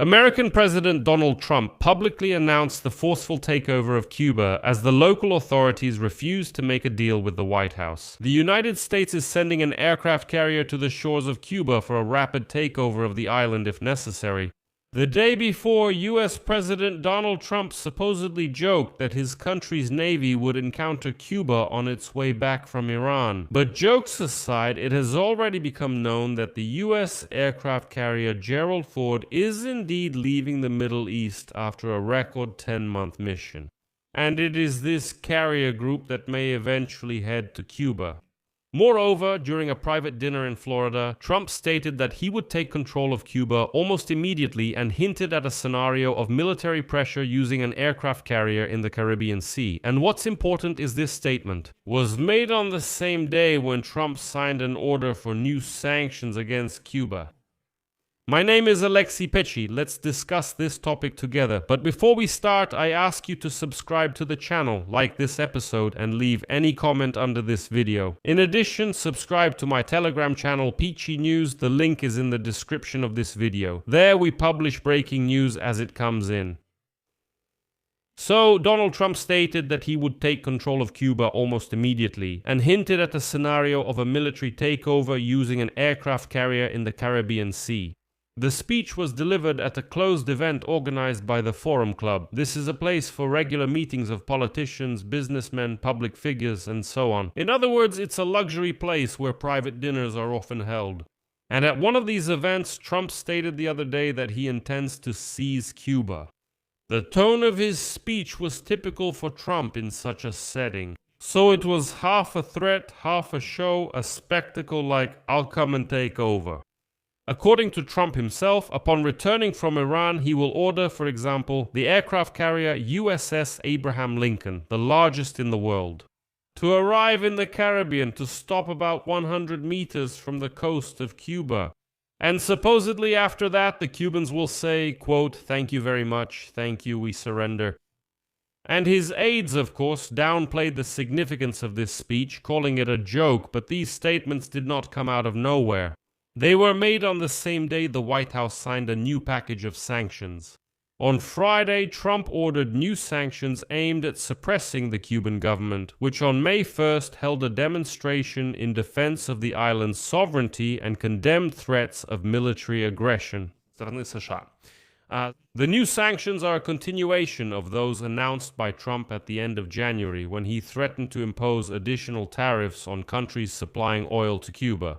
American President Donald Trump publicly announced the forceful takeover of Cuba as the local authorities refused to make a deal with the White House. The United States is sending an aircraft carrier to the shores of Cuba for a rapid takeover of the island if necessary. The day before, US President Donald Trump supposedly joked that his country's navy would encounter Cuba on its way back from Iran. But jokes aside, it has already become known that the US aircraft carrier Gerald Ford is indeed leaving the Middle East after a record 10-month mission. And it is this carrier group that may eventually head to Cuba. Moreover, during a private dinner in Florida, Trump stated that he would take control of Cuba almost immediately and hinted at a scenario of military pressure using an aircraft carrier in the Caribbean Sea. And what's important is this statement was made on the same day when Trump signed an order for new sanctions against Cuba. My name is Alexei Pechi. Let's discuss this topic together. But before we start, I ask you to subscribe to the channel, like this episode, and leave any comment under this video. In addition, subscribe to my Telegram channel, Peachy News. The link is in the description of this video. There we publish breaking news as it comes in. So, Donald Trump stated that he would take control of Cuba almost immediately, and hinted at a scenario of a military takeover using an aircraft carrier in the Caribbean Sea. The speech was delivered at a closed event organized by the Forum Club. This is a place for regular meetings of politicians, businessmen, public figures, and so on. In other words, it's a luxury place where private dinners are often held. And at one of these events, Trump stated the other day that he intends to seize Cuba. The tone of his speech was typical for Trump in such a setting. So it was half a threat, half a show, a spectacle like, "I'll come and take over." According to Trump himself, upon returning from Iran, he will order, for example, the aircraft carrier USS Abraham Lincoln, the largest in the world, to arrive in the Caribbean to stop about 100 meters from the coast of Cuba. And supposedly after that, the Cubans will say, quote, "Thank you very much, thank you, we surrender." And his aides, of course, downplayed the significance of this speech, calling it a joke, but these statements did not come out of nowhere. They were made on the same day the White House signed a new package of sanctions. On Friday, Trump ordered new sanctions aimed at suppressing the Cuban government, which on May 1st held a demonstration in defense of the island's sovereignty and condemned threats of military aggression. The new sanctions are a continuation of those announced by Trump at the end of January, when he threatened to impose additional tariffs on countries supplying oil to Cuba.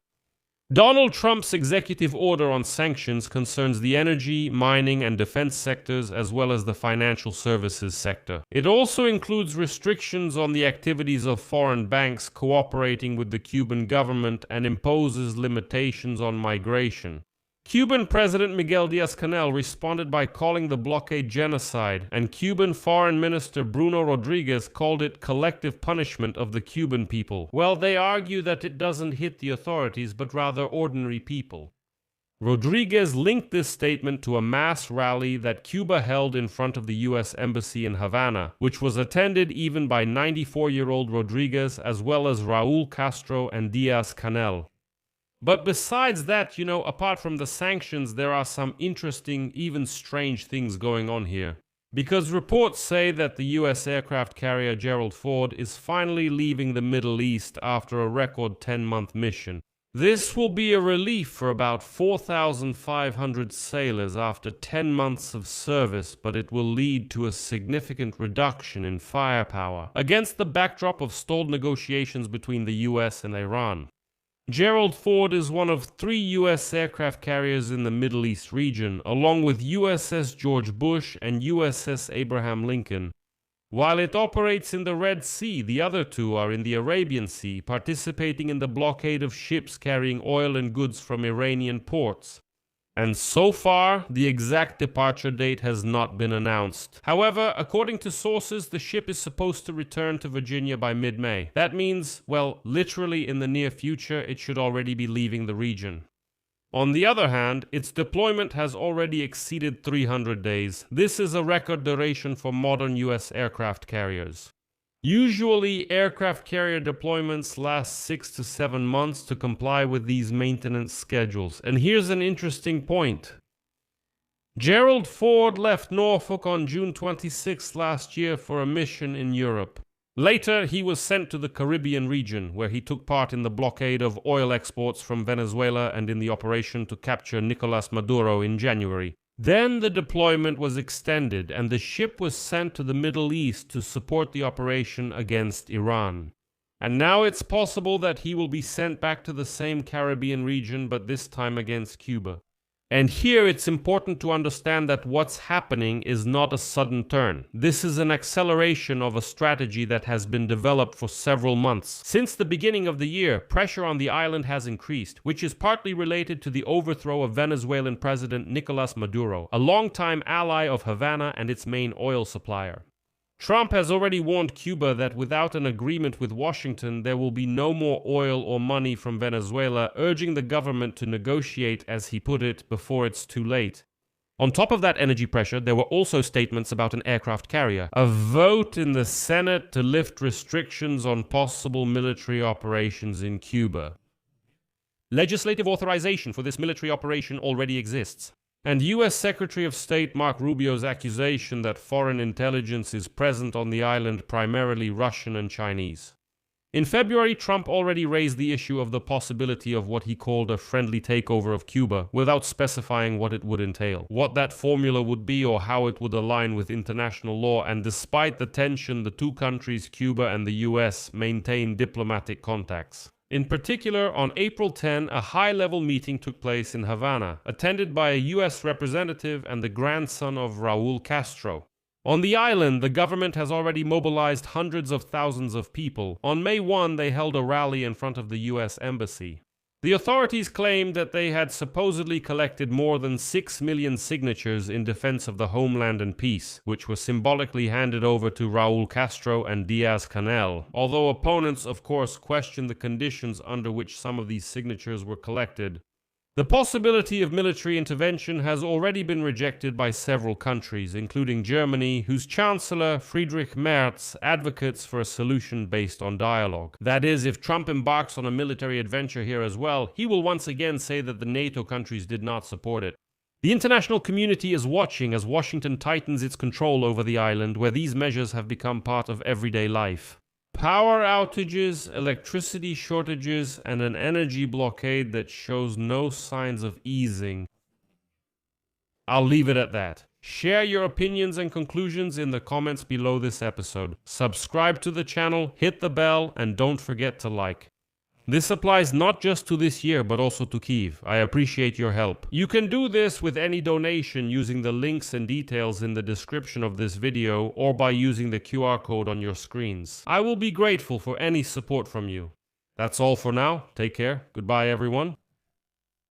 Donald Trump's executive order on sanctions concerns the energy, mining, and defense sectors, as well as the financial services sector. It also includes restrictions on the activities of foreign banks cooperating with the Cuban government and imposes limitations on migration. Cuban President Miguel Díaz-Canel responded by calling the blockade genocide, and Cuban Foreign Minister Bruno Rodriguez called it collective punishment of the Cuban people. Well, they argue that it doesn't hit the authorities, but rather ordinary people. Rodriguez linked this statement to a mass rally that Cuba held in front of the US Embassy in Havana, which was attended even by 94-year-old Rodriguez as well as Raúl Castro and Díaz-Canel. But besides that, apart from the sanctions, there are some interesting, even strange things going on here. Because reports say that the US aircraft carrier Gerald Ford is finally leaving the Middle East after a record 10-month mission. This will be a relief for about 4,500 sailors after 10 months of service, but it will lead to a significant reduction in firepower against the backdrop of stalled negotiations between the US and Iran. Gerald Ford is one of 3 U.S. aircraft carriers in the Middle East region, along with USS George Bush and USS Abraham Lincoln. While it operates in the Red Sea, the other 2 are in the Arabian Sea, participating in the blockade of ships carrying oil and goods from Iranian ports. And so far, the exact departure date has not been announced. However, according to sources, the ship is supposed to return to Virginia by mid-May. That means, well, literally in the near future, it should already be leaving the region. On the other hand, its deployment has already exceeded 300 days. This is a record duration for modern US aircraft carriers. Usually, aircraft carrier deployments last 6 to 7 months to comply with these maintenance schedules. And here's an interesting point. Gerald Ford left Norfolk on June 26 last year for a mission in Europe. Later, he was sent to the Caribbean region, where he took part in the blockade of oil exports from Venezuela and in the operation to capture Nicolas Maduro in January. Then the deployment was extended, and the ship was sent to the Middle East to support the operation against Iran. And now it's possible that he will be sent back to the same Caribbean region, but this time against Cuba. And here it's important to understand that what's happening is not a sudden turn. This is an acceleration of a strategy that has been developed for several months. Since the beginning of the year, pressure on the island has increased, which is partly related to the overthrow of Venezuelan President Nicolas Maduro, a longtime ally of Havana and its main oil supplier. Trump has already warned Cuba that without an agreement with Washington, there will be no more oil or money from Venezuela, urging the government to negotiate, as he put it, before it's too late. On top of that energy pressure, there were also statements about an aircraft carrier, a vote in the Senate to lift restrictions on possible military operations in Cuba. Legislative authorization for this military operation already exists. And U.S. Secretary of State Mark Rubio's accusation that foreign intelligence is present on the island, primarily Russian and Chinese. In February, Trump already raised the issue of the possibility of what he called a friendly takeover of Cuba, without specifying what it would entail, what that formula would be, or how it would align with international law. And despite the tension, the two countries, Cuba and the U.S., maintain diplomatic contacts. In particular, on April 10, a high-level meeting took place in Havana, attended by a U.S. representative and the grandson of Raul Castro. On the island, the government has already mobilized hundreds of thousands of people. On May 1, they held a rally in front of the U.S. Embassy. The authorities claimed that they had supposedly collected more than 6 million signatures in defense of the homeland and peace, which were symbolically handed over to Raul Castro and Diaz-Canel, although opponents, of course, questioned the conditions under which some of these signatures were collected. The possibility of military intervention has already been rejected by several countries, including Germany, whose Chancellor, Friedrich Merz, advocates for a solution based on dialogue. That is, if Trump embarks on a military adventure here as well, he will once again say that the NATO countries did not support it. The international community is watching as Washington tightens its control over the island, where these measures have become part of everyday life. Power outages, electricity shortages, and an energy blockade that shows no signs of easing. I'll leave it at that. Share your opinions and conclusions in the comments below this episode. Subscribe to the channel, hit the bell, and don't forget to like. This applies not just to this year, but also to Kyiv. I appreciate your help. You can do this with any donation using the links and details in the description of this video, or by using the QR code on your screens. I will be grateful for any support from you. That's all for now. Take care. Goodbye, everyone.